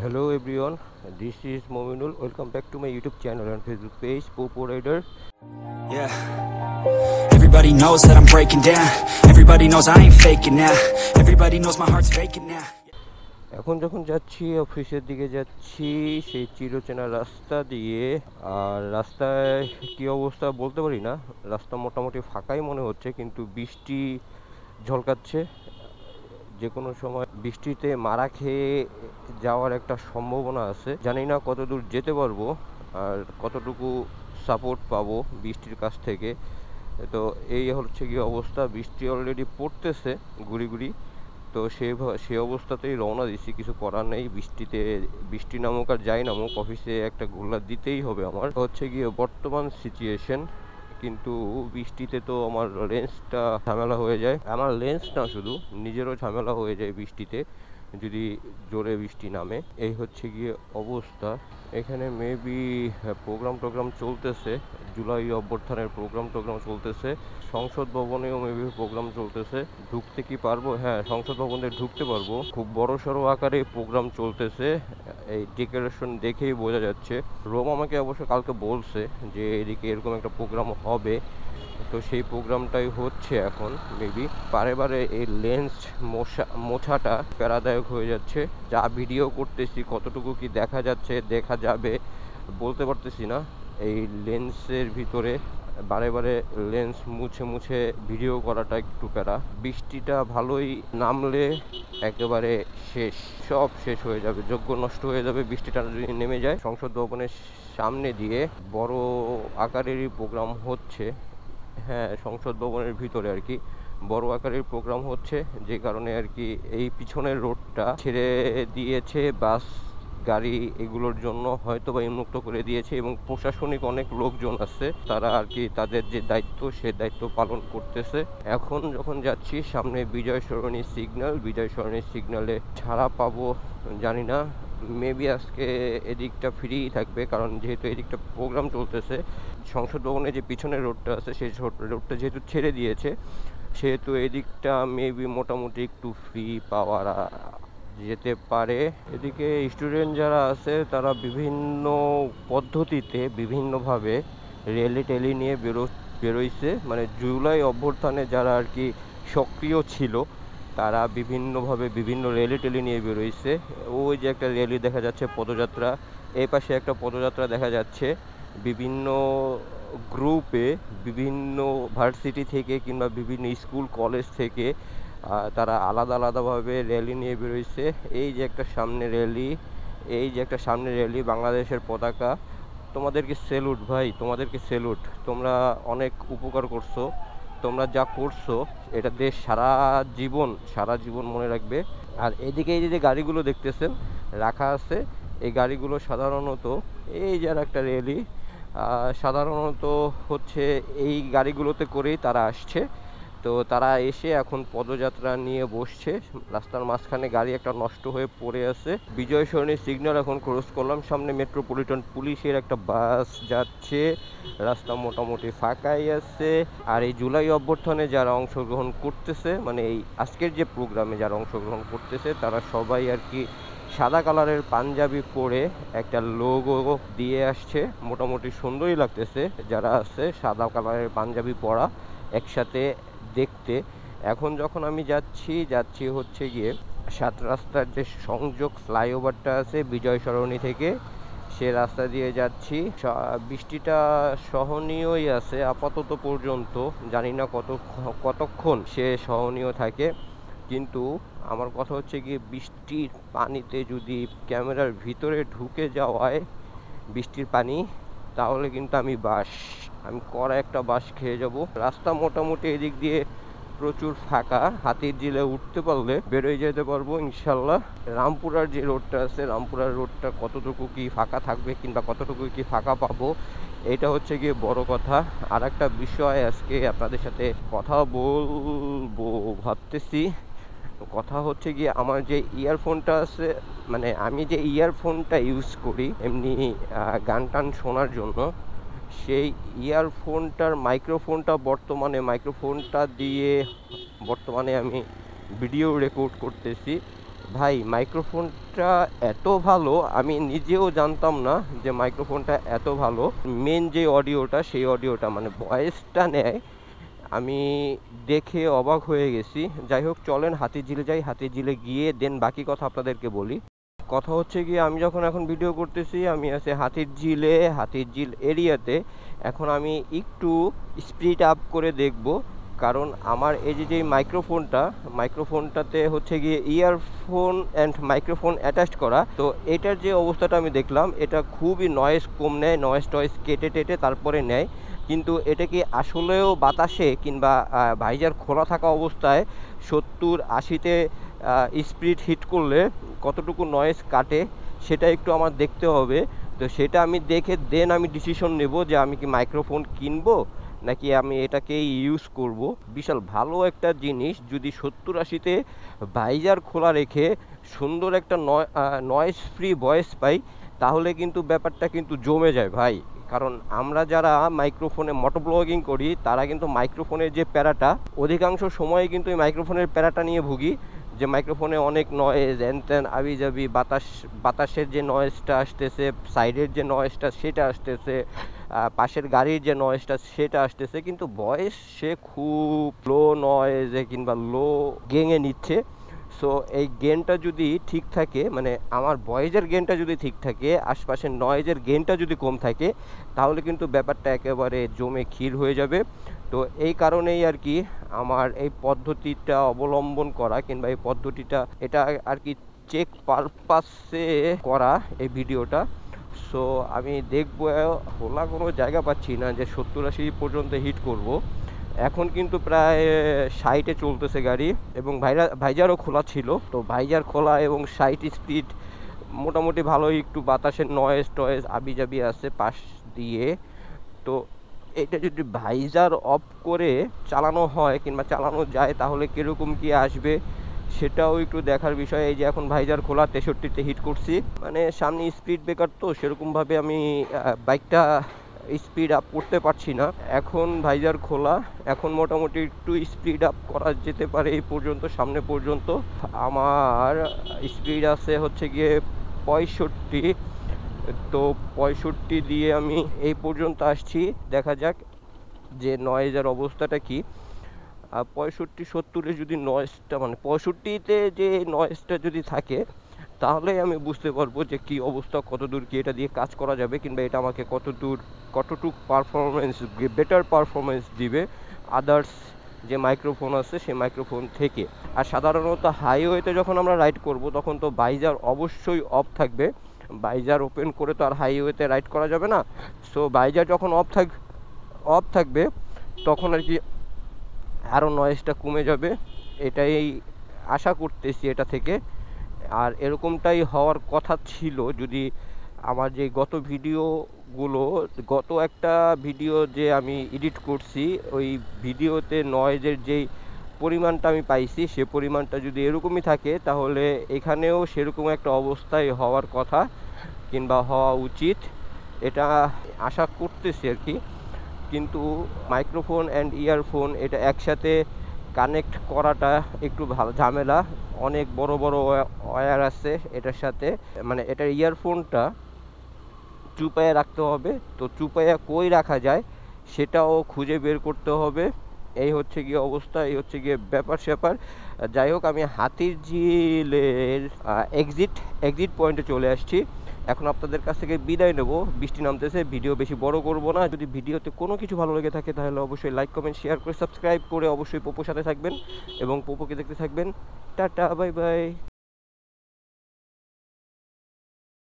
Hello everyone, this is Mominul. Welcome back to my YouTube channel and Facebook page, Popo Rider. Yeah. Everybody knows that I'm breaking down. Everybody knows I ain't faking now. Everybody knows my heart's faking now. এখন যখন যাচ্ছি অফিসের দিকে যাচ্ছি সেই চিরচেনা রাস্তা দিয়ে। আর রাস্তায় কি অবস্থা বলতে পারি না, রাস্তা মোটামুটি ফাঁকাই মনে হচ্ছে, কিন্তু বৃষ্টি ঝলকাচ্ছে। যে কোনো সময় বৃষ্টিতে মারা খেয়ে যাওয়ার একটা সম্ভাবনা আছে। জানি না কতদূর যেতে পারবো আর কতটুকু সাপোর্ট পাবো বৃষ্টির কাছ থেকে। তো এই হচ্ছে কি অবস্থা, বৃষ্টি অলরেডি পড়তেছে গুড়ি গুড়ি। তো সে অবস্থাতেই রওনা দিচ্ছি, কিছু করার নেই। বৃষ্টি নামুক আর যাই নামুক, অফিসে একটা ঘোলা দিতেই হবে আমার। হচ্ছে গিয়ে বর্তমান সিচুয়েশন। কিন্তু বৃষ্টিতে তো আমার লেন্সটা ঝামেলা হয়ে যায়, আমার লেন্স না শুধু নিজেরও ঝামেলা হয়ে যায় বৃষ্টিতে, যদি জোরে বৃষ্টি নামে। এই হচ্ছে গিয়ে অবস্থা। এখানে মেবি প্রোগ্রাম চলতেছে, জুলাই অভ্যুত্থানের প্রোগ্রাম চলতেছে। সংসদ ভবনেও মেবি প্রোগ্রাম চলতেছে। ঢুকতে কি পারবো? হ্যাঁ, সংসদ ভবনে ঢুকতে পারবো। খুব বড় সড়ো আকারে প্রোগ্রাম চলতেছে, এই ডেকোরেশন দেখেই বোঝা যাচ্ছে। রোম আমাকে অবশ্য কালকে বলছে যে এদিকে এরকম একটা প্রোগ্রাম হবে, তো সেই প্রোগ্রামটাই হচ্ছে এখন মেবি। বারে এই লেন্স মোছাটা প্যারাদায়ক হয়ে যাচ্ছে। যা ভিডিও করতেছি কতটুকু কি দেখা যাচ্ছে দেখা যাবে বলতে পারতেছি না। এই লেন্সের ভিতরে বারে লেন্স মুছে ভিডিও করাটা একটু প্যারা। বৃষ্টিটা ভালোই নামলে একেবারে সব শেষ হয়ে যাবে, যোগ্য নষ্ট হয়ে যাবে বৃষ্টিটা যদি নেমে যায়। সংসদ ভবনের সামনে দিয়ে বড় আকারেরই প্রোগ্রাম হচ্ছে। হ্যাঁ, সংসদ ভবনের ভিতরে আর কি বড় আকারের প্রোগ্রাম হচ্ছে, যে কারণে আর কি এই পিছনের রোডটা ছেড়ে দিয়েছে বাস গাড়ি এগুলোর জন্য, হয়তো বা উন্মুক্ত করে দিয়েছে। এবং প্রশাসনিক অনেক লোকজন আছে, তারা আর কি তাদের যে দায়িত্ব সে দায়িত্ব পালন করতেছে। এখন যখন যাচ্ছি সামনে বিজয় সরণি সিগন্যালে ছাড়া পাবো জানি না। মেবি আজকে এদিকটা ফ্রি থাকবে, কারণ যেহেতু এদিকটা প্রোগ্রাম চলতেছে। সংসদ ভবনের যে পিছনের রোডটা আছে সেই রোডটা যেহেতু ছেড়ে দিয়েছে, সেহেতু এদিকটা মেবি মোটামুটি একটু ফ্রি পাওয়া যেতে পারে। এদিকে স্টুডেন্ট যারা আছে তারা বিভিন্ন পদ্ধতিতে বিভিন্নভাবে র্যালি নিয়ে বেরোইছে। মানে জুলাই অভ্যুত্থানে যারা আর কি সক্রিয় ছিল তারা বিভিন্নভাবে বিভিন্ন র্যালি নিয়ে বেরোইছে। ওই যে একটা র্যালি দেখা যাচ্ছে, পদযাত্রা, এই পাশে একটা পদযাত্রা দেখা যাচ্ছে। বিভিন্ন গ্রুপে বিভিন্ন ভার্সিটি থেকে কিংবা বিভিন্ন স্কুল কলেজ থেকে তারা আলাদাভাবে র্যালি নিয়ে বেরোইছে। এই যে একটা সামনে র্যালি, বাংলাদেশের পতাকা। তোমাদেরকে স্যালুট ভাই, তোমাদেরকে স্যালুট। তোমরা অনেক উপকার করছো, তোমরা যা করছো এটা দেশ সারা জীবন মনে রাখবে। আর এদিকে এই যে গাড়িগুলো দেখতেছেন রাখা আছে, এই গাড়িগুলো সাধারণত এই যে একটা র্যালি, সাধারণত হচ্ছে এই গাড়িগুলোতে করেই তারা আসছে। তো তারা এসে এখন পদযাত্রা নিয়ে বসছে। রাস্তার মাঝখানে গাড়ি একটা নষ্ট হয়ে পড়ে আছে। বিজয় সরণি সিগন্যাল এখন ক্রস করলাম, সামনে মেট্রোপলিটন পুলিশের একটা বাস যাচ্ছে। রাস্তা মোটামুটি ফাঁকাই আছে। আর এই জুলাই অভ্যুত্থানে যারা অংশগ্রহণ করতেছে, মানে এই আজকের যে প্রোগ্রামে যারা অংশগ্রহণ করতেছে, তারা সবাই আর কি সাদা কালারের পাঞ্জাবি পরে একটা লোগো দিয়ে আসছে। মোটামুটি সুন্দরই লাগতেছে যারা আছে সাদা কালারের পাঞ্জাবি পরা একসাথে দেখতে। এখন যখন আমি যাচ্ছি হচ্ছে গিয়ে ৭ রাস্তার যে সংযোগ ফ্লাইওভারটা আছে বিজয় সরণি থেকে, সে রাস্তা দিয়ে যাচ্ছি। বৃষ্টিটা সহনীয়ই আছে আপাতত পর্যন্ত, জানি না কতক্ষণ সে সহনীয় থাকে। কিন্তু আমার কথা হচ্ছে গিয়ে বৃষ্টির পানিতে যদি ক্যামেরার ভিতরে ঢুকে যাওয়ায় বৃষ্টির পানি, তাহলে কিন্তু আমি কড়া একটা বাস খেয়ে যাব। রাস্তা মোটামুটি এদিক দিয়ে প্রচুর ফাঁকা, হাতির ঝিলে উঠতে পারলে বেরোয় যেতে পারবো ইনশাল্লাহ। রামপুরার যে রোডটা আছে, রামপুরার রোডটা কতটুকু কি ফাঁকা থাকবে কিংবা কতটুকু কি ফাঁকা পাবো, এটা হচ্ছে গিয়ে বড় কথা। আর একটা বিষয় আজকে আপনাদের সাথে কথা বলবো ভাবতেছি। কথা হচ্ছে গিয়ে আমার যে ইয়ারফোনটা আছে, মানে আমি যে ইয়ারফোনটা ইউজ করি এমনি গান টান শোনার জন্য, সেই ইয়ারফোনটার মাইক্রোফোনটা দিয়ে বর্তমানে আমি ভিডিও রেকর্ড করতেছি। ভাই মাইক্রোফোনটা এত ভালো, আমি নিজেও জানতাম না যে মাইক্রোফোনটা এত ভালো। মেন যে অডিওটা, সেই অডিওটা মানে ভয়েসটা নেয়, আমি দেখে অবাক হয়ে গেছি। যাই হোক, চলেন হাতিরঝিলে যাই, হাতিরঝিলে গিয়ে দেন বাকি কথা আপনাদেরকে বলি। কথা হচ্ছে গিয়ে আমি যখন এখন ভিডিও করতেছি, আমি আছি হাতিরঝিলে, হাতিরঝিল এরিয়াতে। এখন আমি একটু স্পিড আপ করে দেখব, কারণ আমার এই যে মাইক্রোফোনটাতে হচ্ছে গিয়ে ইয়ারফোন অ্যান্ড মাইক্রোফোন অ্যাটাচড করা। তো এটার যে অবস্থাটা আমি দেখলাম, এটা খুবই নয়েজ কম নেয়, নয়েজ টয়েজ কেটে টেটে তারপরে নেয়। কিন্তু এটা কি আসলেও বাতাসে কিংবা ভাইজার খোলা থাকা অবস্থায় 70-80-তে স্পিড হিট করলে কতটুকু নয়েজ কাটে, সেটা একটু আমার দেখতে হবে। তো সেটা আমি দেখে দেন আমি ডিসিশন নেব যে আমি কি মাইক্রোফোন কিনবো নাকি আমি এটাকে ইউজ করব। বিশাল ভালো একটা জিনিস, যদি 70-80-তে ভাইজার খোলা রেখে সুন্দর একটা নয়েজ ফ্রি ভয়েস পাই, তাহলে কিন্তু ব্যাপারটা কিন্তু জমে যায় ভাই। কারণ আমরা যারা মাইক্রোফোনে মোটো ব্লগিং করি, তারা কিন্তু মাইক্রোফোনের যে প্যারাটা, অধিকাংশ সময়ে কিন্তু এই মাইক্রোফোনের প্যারাটা নিয়ে ভুগি, যে মাইক্রোফোনে অনেক নয়েজ, এনতেন আবিজাবি, বাতাসের যে নয়েজটা আসতেছে, সাইডের যে নয়েজটা সেটা আসতেছে, পাশের গাড়ির যে নয়েজটা সেটা আসতেছে, কিন্তু ভয়েস সে খুব লো নয়েজে কিংবা লো গেঙে নিচ্ছে। সো এই গেনটা যদি ঠিক থাকে, মানে আমার ভয়েসের গেনটা যদি ঠিক থাকে, আশপাশের নয়েজের গেনটা যদি কম থাকে, তাহলে কিন্তু ব্যাপারটা একেবারে জমে ক্ষীর হয়ে যাবে। তো এই কারণেই আর কি আমার এই পদ্ধতিটা অবলম্বন করা, কিংবা এই পদ্ধতিটা এটা আর কি চেক পারপাসে করা এই ভিডিওটা। সো আমি দেখবো, খোলা কোনো জায়গা পাচ্ছি না যে 70-80 পর্যন্ত হিট করব। এখন কিন্তু প্রায় 60-এ চলতেছে গাড়ি, এবং ভাইজারও খোলা ছিল। তো ভাইজার খোলা এবং 60 স্পিড মোটামুটি ভালোই, একটু বাতাসের নয়েজ টয়েজ আবিজাবি আছে পাশ দিয়ে। তো এটা যদি ভাইজার অফ করে চালানো হয় কিংবা চালানো যায়, তাহলে কীরকম কি আসবে সেটাও একটু দেখার বিষয়। এই যে এখন ভাইজার খোলা, 63-তে হিট করছি, মানে সামনে স্পিড ব্রেকার, তো সেরকমভাবে আমি বাইকটা স্পিড আপ করতে পারছি না। এখন ভাইজার খোলা, এখন মোটামুটি একটু স্পিড আপ করা যেতে পারে। এই পর্যন্ত, সামনে পর্যন্ত আমার স্পিড আছে হচ্ছে গিয়ে 65। তো 65 দিয়ে আমি এই পর্যন্ত আসছি, দেখা যাক যে নয়েজের অবস্থাটা কি। 65-70-এ যদি নয়েজটা, মানে 65-তে যে নয়েজটা যদি থাকে, তাহলে আমি বুঝতে পারবো যে কি অবস্থা, কতদূর কি এটা দিয়ে কাজ করা যাবে, কিংবা এটা আমাকে কতটুক পারফরমেন্স, বেটার পারফরমেন্স দিবে আদার্স যে মাইক্রোফোন আছে সেই মাইক্রোফোন থেকে। আর সাধারণত হাইওয়েতে যখন আমরা রাইড করব, তখন তো ভাইজার অবশ্যই অফ থাকবে। ভাইজার ওপেন করে তো আর হাইওয়েতে রাইড করা যাবে না। সো ভাইজার যখন অফ থাকবে, তখন আর কি আরও নয়েজটা কমে যাবে, এটাই আশা করতেছি এটা থেকে। আর এরকমটাই হওয়ার কথা ছিল, যদি আমার যে গত একটা ভিডিও যে আমি এডিট করছি, ওই ভিডিওতে নয়েজের যেই পরিমাণটা আমি পাইছি, সে পরিমাণটা যদি এরকমই থাকে, তাহলে এখানেও সেরকম একটা অবস্থায় হওয়ার কথা কিংবা হওয়া উচিত, এটা আশা করতেছি আর কি। কিন্তু মাইক্রোফোন অ্যান্ড ইয়ারফোন এটা একসাথে কানেক্ট করাটা একটু ভালো ঝামেলা। অনেক বড় বড় ওয়্যার আছে এটার সাথে, মানে এটার ইয়ারফোনটা চুপায়ে রাখতে হবে। তো চুপায়া কই রাখা যায় সেটাও খুঁজে বের করতে হবে। এই হচ্ছে গিয়ে অবস্থা, এই হচ্ছে গিয়ে ব্যাপার স্যাপার। যাই হোক, আমি হাতিরঝিলের এক্সিট পয়েন্টে চলে আসছি। এখন আপনাদের কাছ থেকে বিদায় নেব, বৃষ্টি নামতেছে, ভিডিও বেশি বড় করব না। যদি ভিডিওতে কোনো কিছু ভালো লেগে থাকে, তাহলে অবশ্যই লাইক কমেন্ট শেয়ার করে সাবস্ক্রাইব করে অবশ্যই পোপোর সাথে থাকবেন এবং পোপোকে দেখতে থাকবেন। Tata, bye bye.